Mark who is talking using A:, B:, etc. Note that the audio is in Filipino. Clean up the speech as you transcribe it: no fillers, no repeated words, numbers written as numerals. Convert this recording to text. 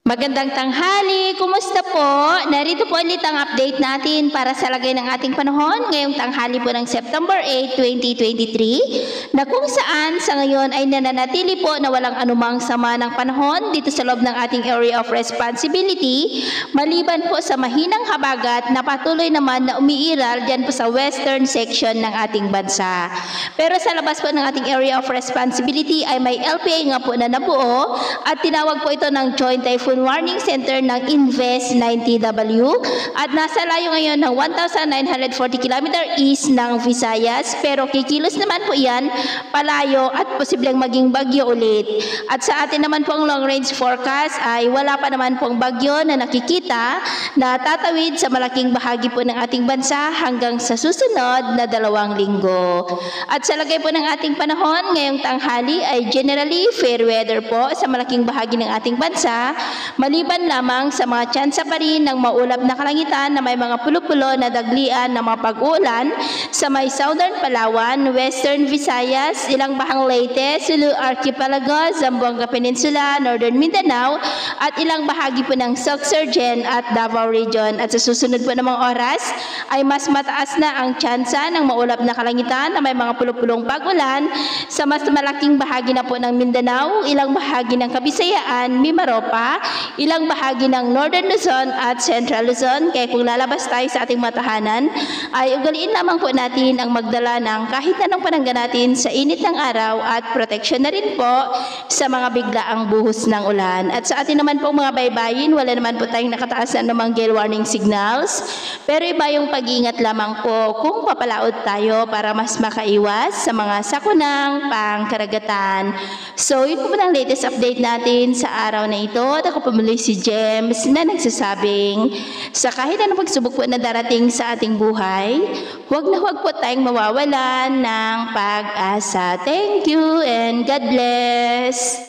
A: Magandang tanghali, kumusta po? Narito po ulit ang update natin para sa lagay ng ating panahon ngayong tanghali po ng September 8, 2023 na kung saan sa ngayon ay nananatili po na walang anumang sama ng panahon dito sa loob ng ating area of responsibility maliban po sa mahinang habagat na patuloy naman na umiiral dyan po sa western section ng ating bansa. Pero sa labas po ng ating area of responsibility ay may LPA nga po na nabuo at tinawag po ito ng Joint Typhoon Warning Center ng Invest 90W at nasa layo ngayon ng 1,940 km east ng Visayas, pero kikilos naman po yan palayo at posibleng maging bagyo ulit. At sa atin naman pong long range forecast ay wala pa naman pong bagyo na nakikita na tatawid sa malaking bahagi po ng ating bansa hanggang sa susunod na 2 linggo. At sa lagay po ng ating panahon ngayong tanghali ay generally fair weather po sa malaking bahagi ng ating bansa, maliban lamang sa mga tsansa pa rin ng maulap na kalangitan na may mga pulo-pulo na daglian na mga pag-uulan sa may southern Palawan, western Visayas, ilang bahang Leyte, Sulu Archipelago, Zamboanga Peninsula, northern Mindanao, at ilang bahagi po ng Sorsogon at Davao Region. At sa susunod po ng mga oras ay mas mataas na ang tsansa ng maulap na kalangitan na may mga pulo-pulong pag-ulan sa mas malaking bahagi na po ng Mindanao, ilang bahagi ng Kabisayaan, Mimaropa, ilang bahagi ng Northern Luzon at Central Luzon. Kaya kung lalabas tayo sa ating matahanan, ay ugaliin lamang po natin ang magdala ng kahit anong panangga natin sa init ng araw at proteksyon na rin po sa mga biglaang buhos ng ulan. At sa atin naman po mga baybayin, wala naman po tayong nakataas na namang gale warning signals, pero iba yung pag-iingat lamang po kung papalaot tayo para mas makaiwas sa mga sakunang pangkaragatan. So yun po ang latest update natin sa araw na ito. At ako po muli si James na nagsasabing sa kahit anong pagsubok po na darating sa ating buhay, huwag na huwag po tayong mawawalan ng pag-asa. Thank you and God bless!